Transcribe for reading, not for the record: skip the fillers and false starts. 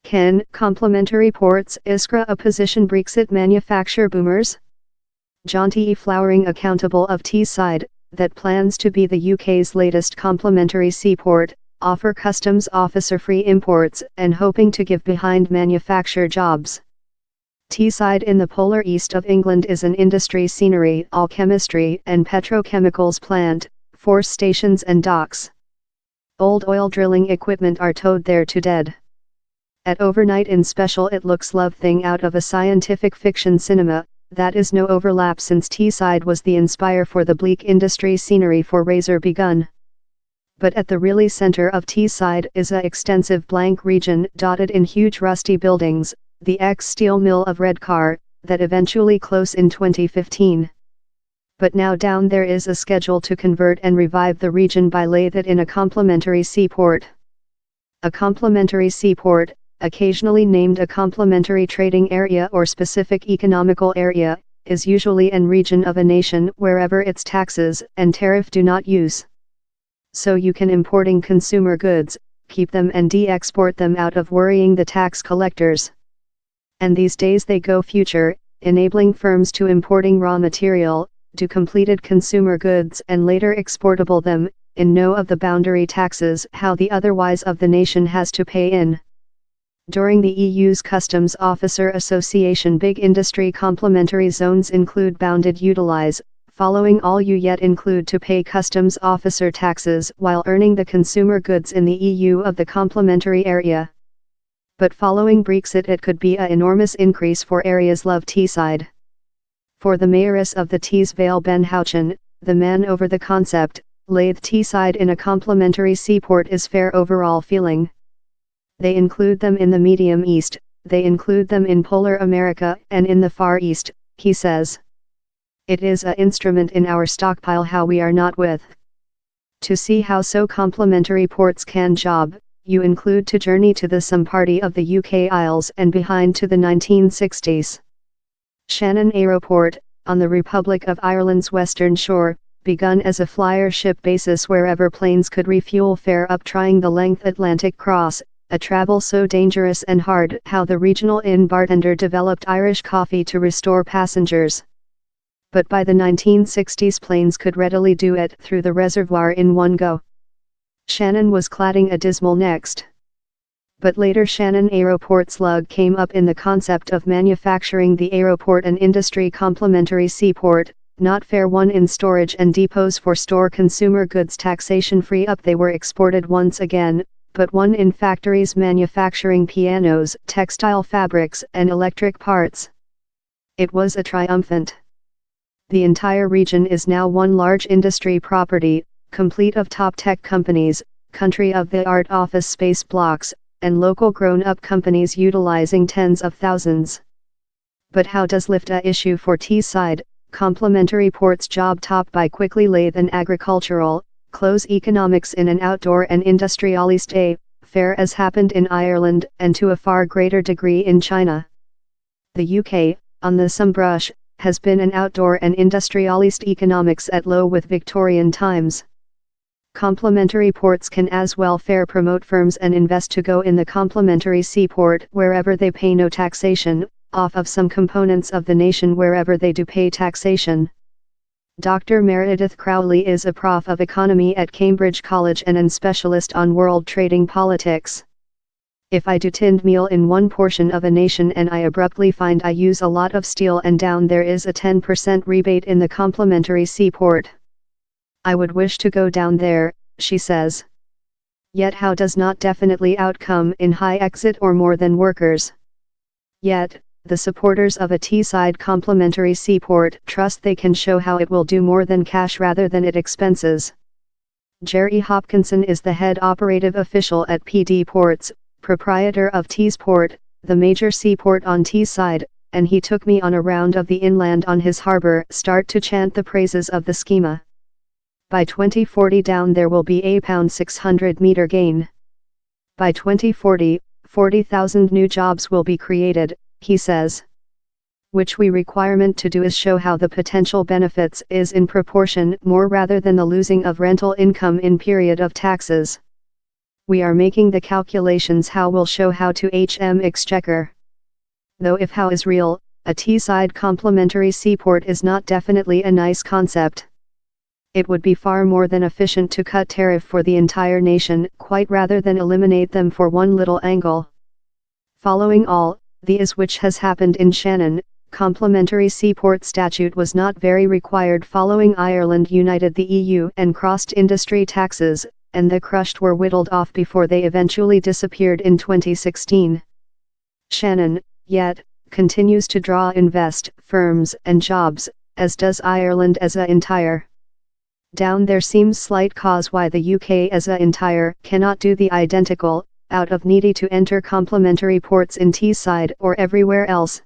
Can complementary ports iskra a position Brexit manufacture boomers? Jonty Flowering accountable of Teesside, that plans to be the UK's latest complementary seaport, offer customs officer free imports and hoping to give behind manufacture jobs. Teesside in the polar east of England is an industry scenery, all chemistry and petrochemicals plant, force stations and docks. Old oil drilling equipment are towed there to dead. At overnight in special it looks love thing out of a scientific fiction cinema, that is no overlap since Teesside was the inspire for the bleak industry scenery for Razor begun. But at the really center of Teesside is a extensive blank region dotted in huge rusty buildings, the ex-steel mill of Redcar, that eventually closed in 2015. But now down there is a schedule to convert and revive the region by lathe it in a complementary seaport. A complementary seaport, occasionally named a complementary trading area or specific economical area, is usually an region of a nation wherever its taxes and tariff do not use. So you can importing consumer goods, keep them and de-export them out of worrying the tax collectors. And these days they go future, enabling firms to importing raw material, do completed consumer goods and later exportable them, in no of the boundary taxes how the otherwise of the nation has to pay in. During the EU's Customs Officer Association big industry complementary zones include bounded utilize, following all you yet include to pay customs officer taxes while earning the consumer goods in the EU of the complementary area. But following Brexit it could be a enormous increase for areas love Teesside. For the mayoress of the Tees Vale Ben Houchen, the man over the concept, lathe Teesside in a complementary seaport is fair overall feeling. They include them in the Medium East, they include them in Polar America and in the Far East, he says. It is a instrument in our stockpile how we are not with. To see how so complementary ports can job, you include to journey to the some party of the UK Isles and behind to the 1960s. Shannon Aeroport, on the Republic of Ireland's western shore, begun as a flyer ship basis wherever planes could refuel fare up trying the length Atlantic cross, a travel so dangerous and hard how the regional inn bartender developed Irish coffee to restore passengers. But by the 1960s planes could readily do it through the reservoir in one go. Shannon was cladding a dismal next. But later Shannon Aeroport's slug came up in the concept of manufacturing the aeroport an industry complementary seaport, not fair one in storage and depots for store consumer goods taxation free up they were exported once again, but one in factories manufacturing pianos, textile fabrics and electric parts. It was a triumphant. The entire region is now one large industry property, complete of top tech companies, country-of-the-art office space blocks, and local grown-up companies utilizing tens of thousands. But how does lift a issue for Teesside, complementary ports job top by quickly lathe and agricultural, close economics in an outdoor and industrialist fair as happened in Ireland and to a far greater degree in China. The UK, on the some brush, has been an outdoor and industrialist economics at low with Victorian times. Complementary ports can as well fair promote firms and invest to go in the complementary seaport wherever they pay no taxation, off of some components of the nation wherever they do pay taxation. Dr. Meredith Crowley is a prof of economy at Cambridge College and an specialist on world trading politics. If I do tinned meal in one portion of a nation and I abruptly find I use a lot of steel and down there is a 10% rebate in the complementary seaport, I would wish to go down there, she says. Yet how does not definitely outcome in high exit or more than workers. Yet, the supporters of a Teesside complementary seaport trust they can show how it will do more than cash rather than it expenses. Jerry Hopkinson is the head operative official at PD Ports, proprietor of Teesport, the major seaport on Teesside, and he took me on a round of the inland on his harbour start to chant the praises of the schema. By 2040 down there will be a £600 gain. By 2040, 40,000 new jobs will be created, he says. Which we requirement to do is show how the potential benefits is in proportion more rather than the losing of rental income in period of taxes. We are making the calculations how will show how to HM Exchequer. Though if how is real, a Teesside complementary seaport is not definitely a nice concept. It would be far more than efficient to cut tariff for the entire nation, quite rather than eliminate them for one little angle. Following all, the is which has happened in Shannon, complementary seaport statute was not very required following Ireland united the EU and crossed industry taxes, and the crushed were whittled off before they eventually disappeared in 2016. Shannon, yet, continues to draw firms and jobs, as does Ireland as a entire. Down there seems slight cause why the UK as a entire cannot do the identical, out of needy to enter complementary ports in Teesside or everywhere else.